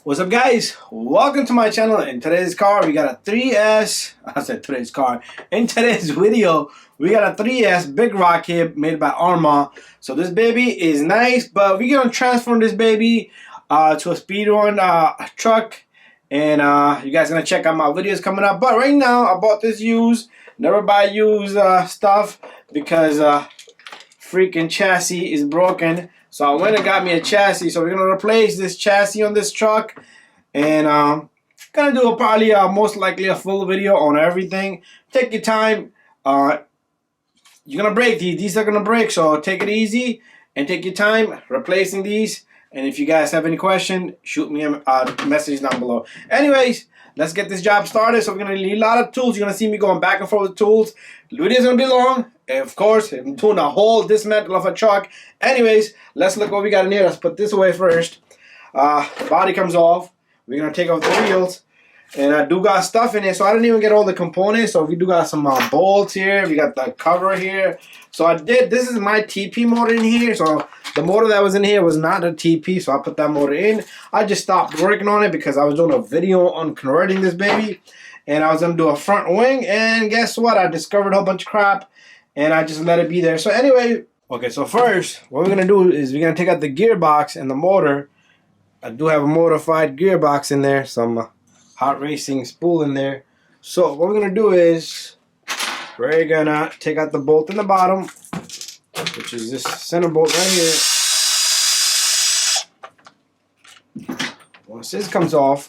What's up, guys? Welcome to my channel. In today's car we got a 3S. I said today's car. In today's video we got a 3S BigRock here made by Arma. So this baby is nice, but we're gonna transform this baby to a speedrun truck, and you guys gonna check out my videos coming up. But right now I bought this used. Never buy used stuff because freaking chassis is broken. So I went and got me a chassis. So we're gonna replace this chassis on this truck, and gonna do probably most likely a full video on everything. Take your time. You're gonna break these. These are gonna break, so take it easy and take your time replacing these. And if you guys have any question, shoot me a message down below. Anyways, let's get this job started. So we're gonna need a lot of tools. You're gonna see me going back and forth with tools. The video's gonna be long. Of course, I'm doing a whole dismantle of a truck. Anyways, let's look what we got in here. Let's put this away first. The body comes off. We're gonna take off the wheels, and I do got stuff in here, so I didn't even get all the components. So we do got some bolts here. We got the cover here. So I did. This is my TP motor in here. So the motor that was in here was not a TP, so I put that motor in. I just stopped working on it because I was doing a video on converting this baby, and I was gonna do a front wing. And guess what? I discovered a whole bunch of crap, and I just let it be there. So anyway, okay, so first, what we're going to do is we're going to take out the gearbox and the motor. I do have a modified gearbox in there, some hot racing spool in there. So what we're going to do is we're going to take out the bolt in the bottom, which is this center bolt right here. Once this comes off,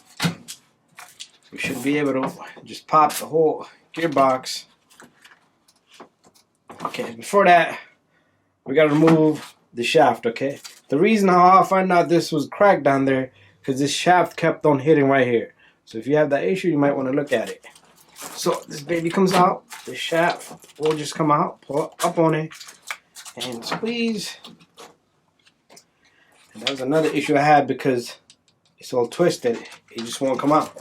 we should be able to just pop the whole gearbox. Okay, before that, we gotta remove the shaft, okay? The reason how I find out this was cracked down there, because this shaft kept on hitting right here. So if you have that issue, you might want to look at it. So this baby comes out, the shaft will just come out, pull up on it, and squeeze. And that was another issue I had because it's all twisted. It just won't come out.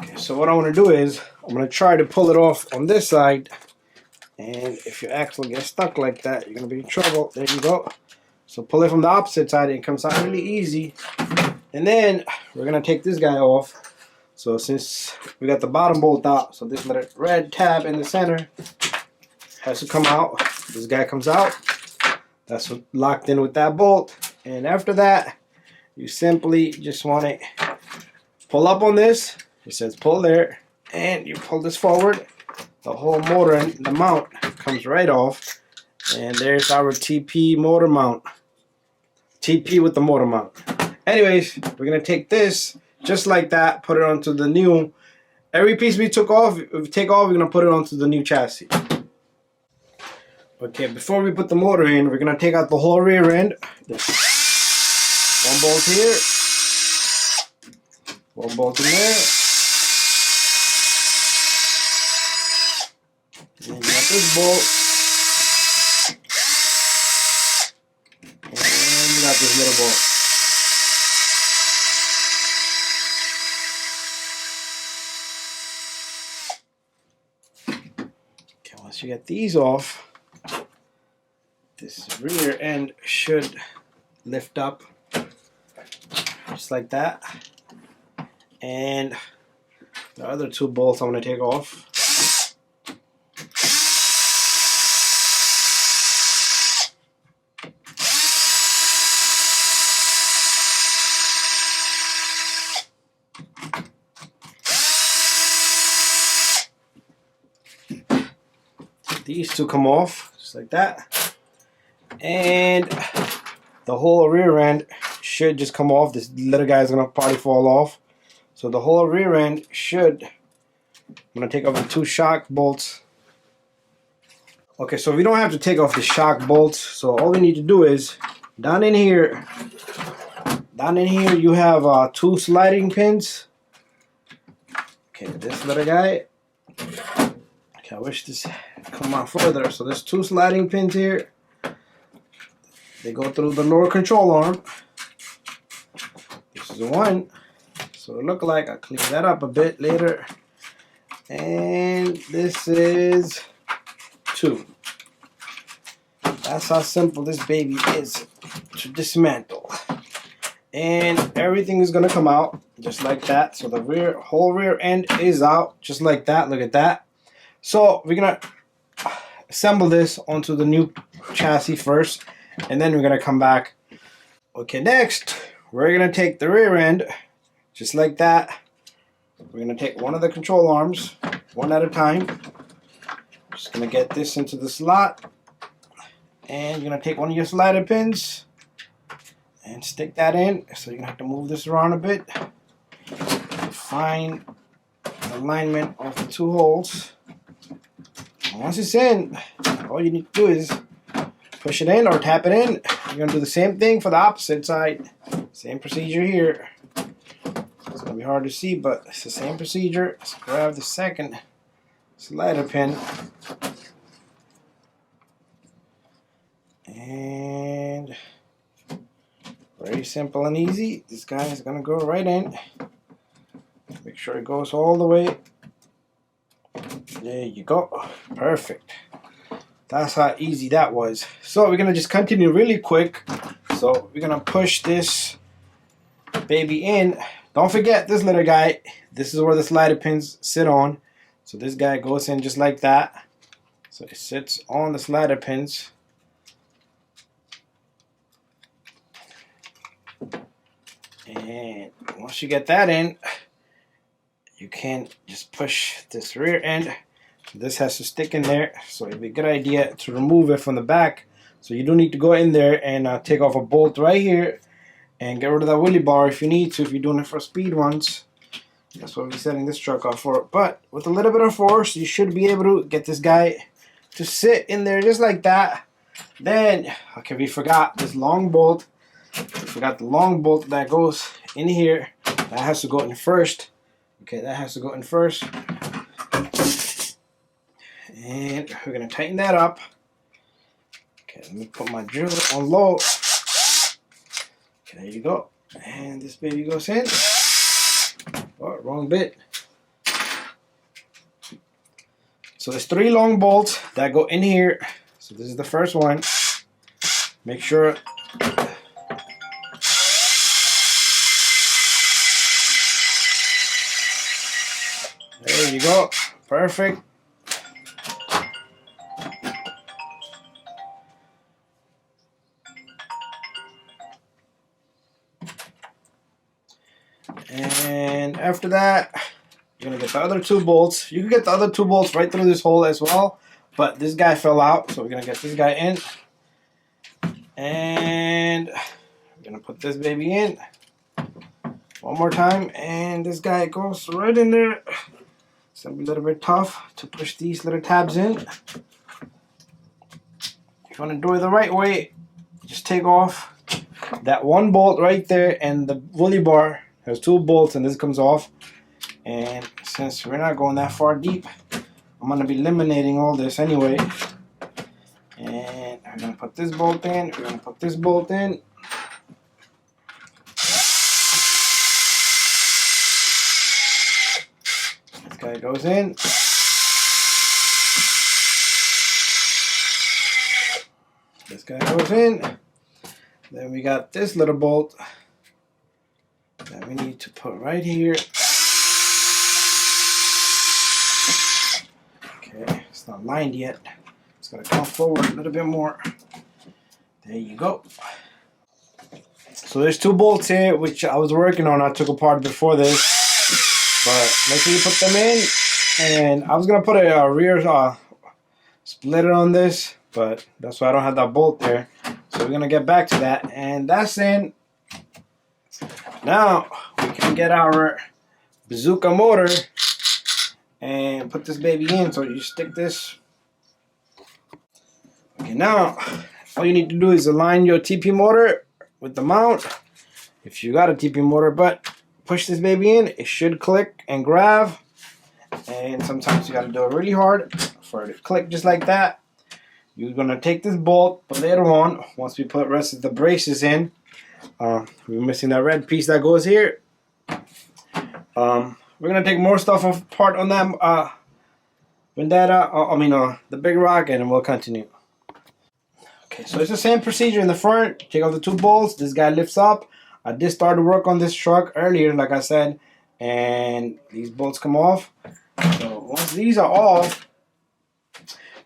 Okay, so what I want to do is, I'm going to try to pull it off on this side, and if your axle gets stuck like that, you're going to be in trouble. There you go. So pull it from the opposite side, and it comes out really easy. And then we're going to take this guy off. So since we got the bottom bolt out, so this little red tab in the center has to come out. This guy comes out. That's locked in with that bolt. And after that, you simply just want to pull up on this. It says pull there. And you pull this forward, the whole motor and the mount comes right off, and there's our TP motor mount. TP with the motor mount. Anyways, we're gonna take this just like that, put it onto the new. Every piece we took off, we're gonna put it onto the new chassis. Okay, before we put the motor in, we're gonna take out the whole rear end. There's one bolt here, one bolt in there. And you got this bolt, and you got this little bolt. Okay, once you get these off, this rear end should lift up just like that. And the other two bolts I'm going to take off. These two come off just like that, and the whole rear end should just come off. This little guy is gonna probably fall off, so the whole rear end should. I'm gonna take off the two shock bolts. Okay, so we don't have to take off the shock bolts. So all we need to do is down in here you have two sliding pins. Okay, this little guy. Okay, I wish this come out further. So there's two sliding pins here. They go through the lower control arm. This is one. So it look like I'll clean that up a bit later. And this is 2. That's how simple this baby is. to dismantle. And everything is gonna come out just like that. So the whole rear end is out just like that. Look at that. So we're gonna assemble this onto the new chassis first, and then we're gonna come back. Okay, next we're gonna take the rear end just like that. We're gonna take one of the control arms one at a time. Just gonna get this into the slot, and you're gonna take one of your slider pins and stick that in. So you're gonna have to move this around a bit to find the alignment of the two holes. And once it's in, all you need to do is push it in or tap it in. You're gonna do the same thing for the opposite side. Same procedure here. It's gonna be hard to see, but it's the same procedure. Let's grab the second slider pin. And very simple and easy. This guy is gonna go right in. Make sure it goes all the way. There you go. Perfect. That's how easy that was. So we're gonna just continue really quick. So we're gonna push this baby in. Don't forget this little guy. This is where the slider pins sit on. So this guy goes in just like that. So it sits on the slider pins. And once you get that in, you can just push this rear end. This has to stick in there, so it'd be a good idea to remove it from the back. So you do need to go in there and take off a bolt right here and get rid of that wheelie bar if you need to, if you're doing it for speed runs. That's what we're setting this truck up for. But with a little bit of force, you should be able to get this guy to sit in there just like that. Then, okay, we forgot this long bolt. We forgot the long bolt that goes in here. That has to go in first. Okay, that has to go in first. And we're going to tighten that up. Okay, let me put my drill on low. Okay, there you go. And this baby goes in. Oh, wrong bit. So there's 3 long bolts that go in here. So this is the first one. Make sure there you go. Perfect. And after that, you're gonna get the other 2 bolts. You can get the other 2 bolts right through this hole as well, but this guy fell out, so we're gonna get this guy in. And we're gonna put this baby in one more time, and this guy goes right in there. It's gonna be a little bit tough to push these little tabs in. If you wanna do it the right way, just take off that 1 bolt right there, and the wheelie bar has 2 bolts, and this comes off. And since we're not going that far deep, I'm going to be eliminating all this anyway. And I'm going to put this bolt in. We're going to put this bolt in. This guy goes in. This guy goes in. Then we got this little bolt that we need to put right here. Okay, it's not lined yet. It's gonna come forward a little bit more. There you go. So there's 2 bolts here, which I was working on. I took apart before this, but make sure you put them in. And I was gonna put a rear splitter on this, but that's why I don't have that bolt there. So we're gonna get back to that, and that's in. Now we can get our bazooka motor and put this baby in. So you stick this. Okay, now all you need to do is align your TP motor with the mount. If you got a TP motor, but push this baby in, it should click and grab. And sometimes you gotta do it really hard for it to click just like that. You're gonna take this bolt, but later on, once we put the rest of the braces in, we're missing that red piece that goes here. We're gonna take more stuff apart on that Vendetta. The BigRock, and we'll continue. Okay, so it's the same procedure in the front. Take out the 2 bolts. This guy lifts up. I did start to work on this truck earlier, like I said, and these bolts come off. So once these are off,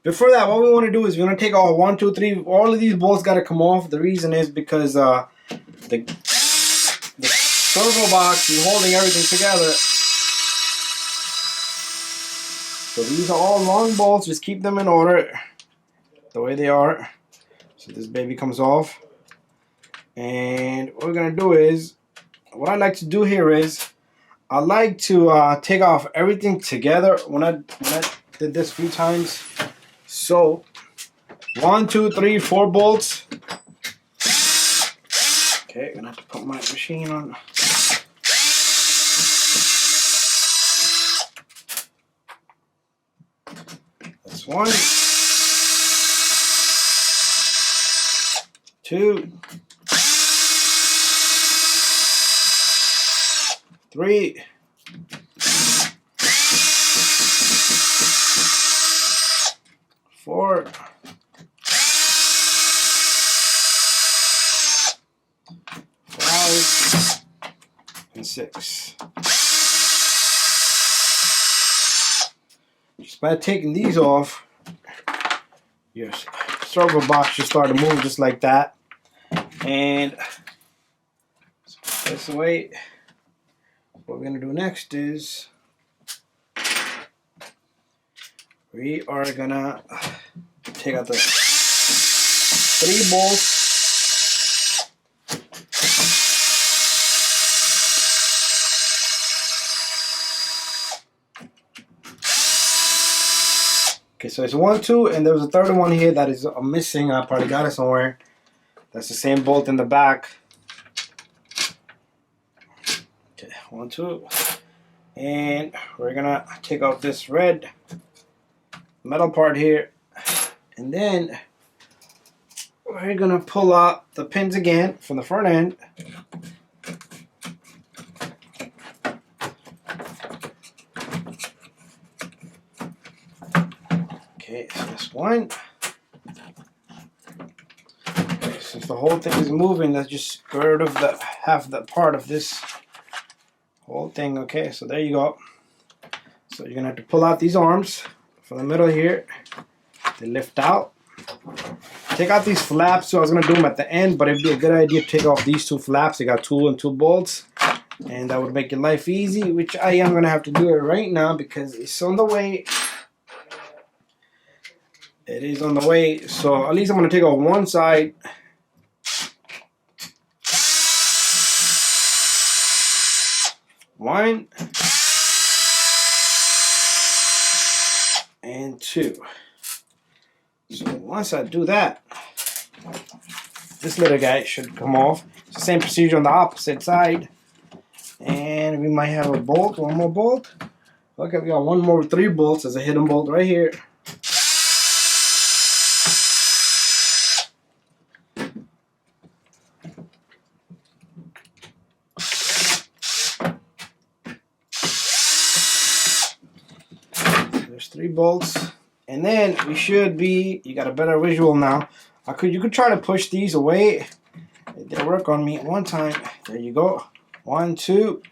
before that, what we want to do is we're going to take all 1, 2, 3. All of these bolts got to come off. The reason is because the servo box is holding everything together. So these are all long bolts. Just keep them in order the way they are. So this baby comes off. And what we're going to do is, what I like to do here is, I like to take off everything together when I did this a few times. So 1, 2, 3, 4 bolts. Okay, I'm gonna have to put my machine on. That's 1, 2, 3, 4, 5, and 6. Just by taking these off, your servo box should start to move just like that. And put this away. What we're going to do next is we are going to take out the 3 bolts. Okay, so it's 1, 2, and there was a third one here that is missing. I probably got it somewhere. That's the same bolt in the back. Okay, 1, 2. And we're gonna take off this red metal part here. And then we're gonna pull out the pins again from the front end. Okay, so this one. Okay, since the whole thing is moving, let's just get rid of the half the part of this whole thing. Okay, so there you go. So you're gonna have to pull out these arms from the middle here. They lift out. Take out these flaps. So I was gonna do them at the end, but it'd be a good idea to take off these 2 flaps. You got 2 and 2 bolts, and that would make your life easy. Which I am gonna have to do it right now because it's on the way. It is on the way, so at least I'm going to take off one side. One. And 2. So once I do that, this little guy should come off. It's the same procedure on the opposite side. And we might have a bolt, 1 more bolt. Okay, we got 1 more 3 bolts as a hidden bolt right here. There's 3 bolts, and then we should be. You got a better visual now. You could try to push these away. It did work on me at one time. There you go. 1, 2,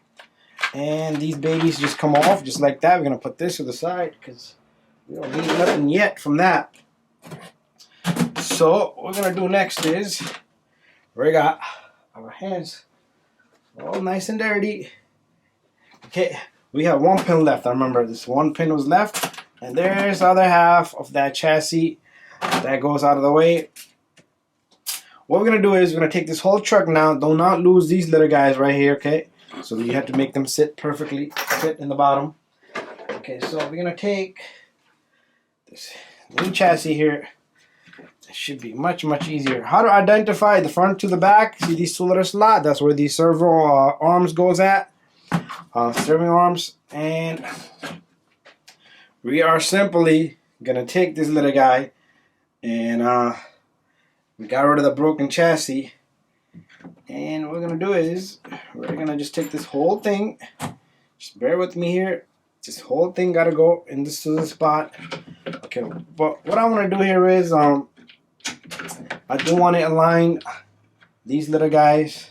and these babies just come off just like that. We're gonna put this to the side because we don't need nothing yet from that. So what we're gonna do next is we got our hands all nice and dirty. Okay. We have 1 pin left. I remember this 1 pin was left. And there's the other half of that chassis that goes out of the way. What we're going to do is we're going to take this whole truck now. Do not lose these little guys right here, okay? So you have to make them sit perfectly, fit in the bottom. Okay, so we're going to take this new chassis here. It should be much, much easier. How to identify the front to the back. See these 2 little slots? That's where the servo arms goes at. Steering arms, and we are simply gonna take this little guy, and we got rid of the broken chassis, and what we're gonna do is we're gonna just take this whole thing. Just bear with me here. This whole thing gotta go in this to the spot. Okay, but what I want to do here is I do want to align these little guys,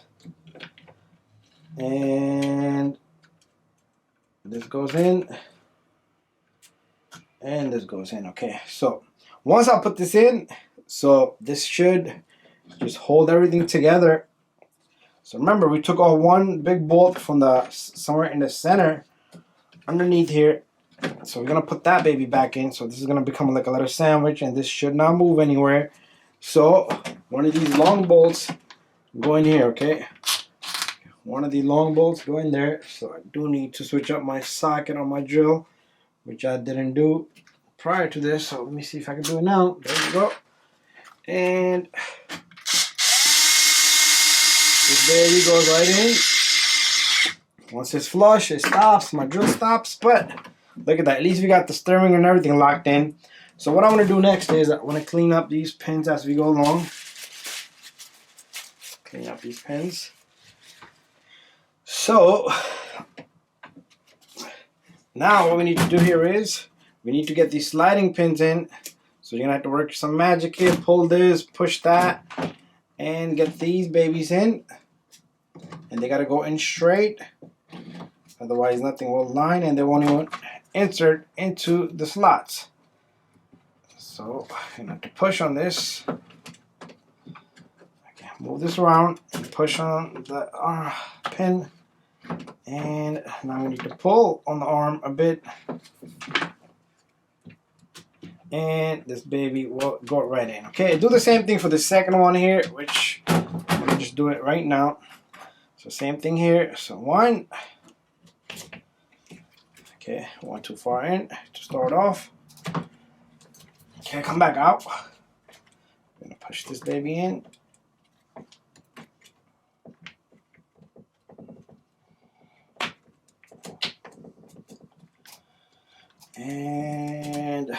and this goes in, and this goes in. Okay, so once I put this in, so this should just hold everything together. So remember, we took off one big bolt from the somewhere in the center underneath here. So we're gonna put that baby back in. So this is gonna become like a little sandwich, and this should not move anywhere. So one of these long bolts go in here, okay? One of these long bolts go in there. So I do need to switch up my socket on my drill, which I didn't do prior to this. So let me see if I can do it now. There we go. And this baby goes right in. Once it's flush, it stops. My drill stops. But look at that. At least we got the steering and everything locked in. So what I want to do next is I want to clean up these pins as we go along. Clean up these pins. So now what we need to do here is we need to get these sliding pins in. So you're going to have to work some magic here. Pull this, push that, and get these babies in. And they got to go in straight. Otherwise nothing will line and they won't even insert into the slots. So you're going to have to push on this. Okay, move this around and push on the pin. And now we need to pull on the arm a bit. And this baby will go right in. Okay, do the same thing for the second one here, which I'm going to just do it right now. So same thing here. So one. Okay, one too far in to start off. Okay, come back out. I'm going to push this baby in. And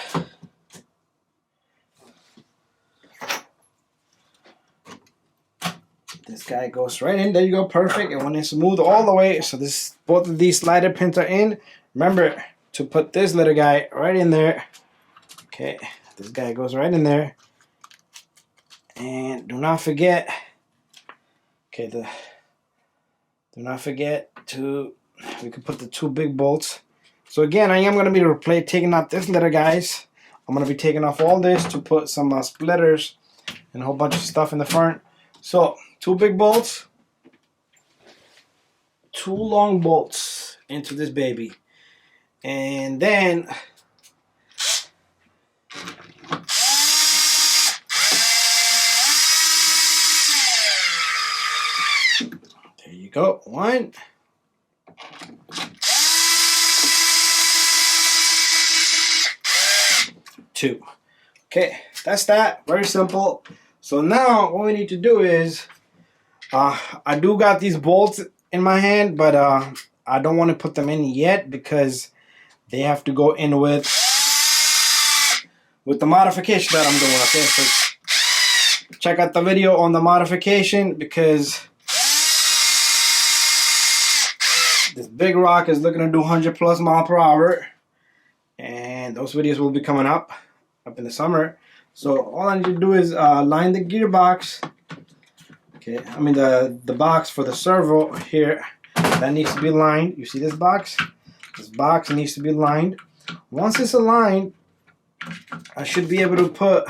this guy goes right in. There you go, perfect. And when it's smooth all the way, so this both of these slider pins are in. Remember to put this little guy right in there. Okay, this guy goes right in there. And do not forget. Okay, do not forget to. We can put the two big bolts. So again, I am going to be taking out this little guys. I'm going to be taking off all this to put some splitters and a whole bunch of stuff in the front. So two big bolts, two long bolts into this baby. And then there you go. One. Two. Okay, that's that. Very simple. So now what we need to do is I do got these bolts in my hand, but I don't want to put them in yet because they have to go in with the modification that I'm doing. Okay, so check out the video on the modification because this BigRock is looking to do 100+ miles per hour, and those videos will be coming up in the summer. So all I need to do is line the gearbox. Okay, I mean the box for the servo here, that needs to be lined. You see this box? This box needs to be lined. Once it's aligned, I should be able to put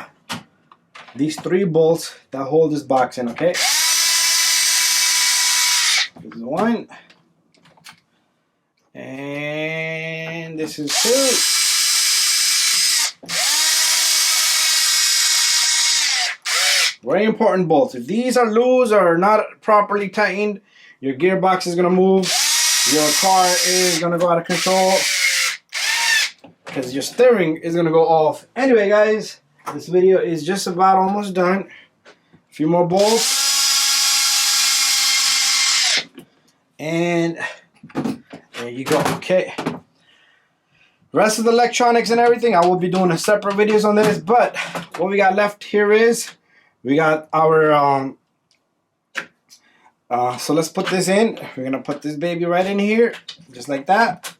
these three bolts that hold this box in. Okay, this is one, and this is two. Very important bolts. If these are loose or not properly tightened, your gearbox is going to move. Your car is going to go out of control because your steering is going to go off. Anyway, guys, this video is just about almost done. A few more bolts. And there you go. Okay. Rest of the electronics and everything, I will be doing a separate videos on this. But what we got left here is we got our, so let's put this in. We're going to put this baby right in here, just like that.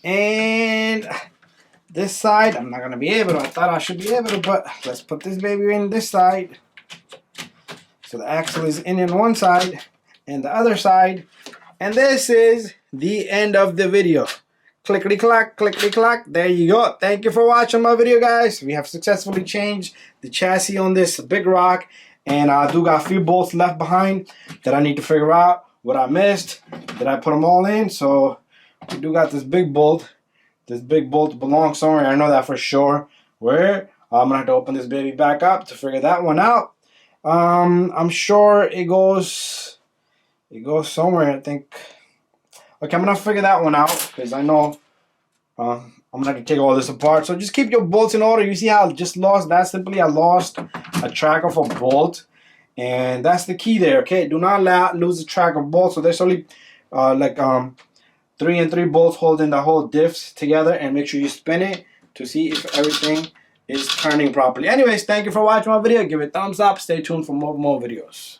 And this side, I'm not going to be able to. I thought I should be able to, but let's put this baby in this side. So the axle is in one side and the other side. And this is the end of the video. Clickety clack, clickety clack. There you go. Thank you for watching my video, guys. We have successfully changed the chassis on this BigRock, and I do got a few bolts left behind that I need to figure out what I missed. Did I put them all in? So we do got this big bolt. This big bolt belongs somewhere. I know that for sure. Where? I'm gonna have to open this baby back up to figure that one out. I'm sure it goes somewhere, I think. Okay, I'm gonna figure that one out because I know I'm gonna have to take all this apart. So just keep your bolts in order. You see how I just lost that simply? I lost a track of a bolt, and that's the key there. Okay, do not lose a track of bolts. So there's only 3 and 3 bolts holding the whole diffs together, and make sure you spin it to see if everything is turning properly. Anyways, thank you for watching my video. Give it a thumbs up. Stay tuned for more videos.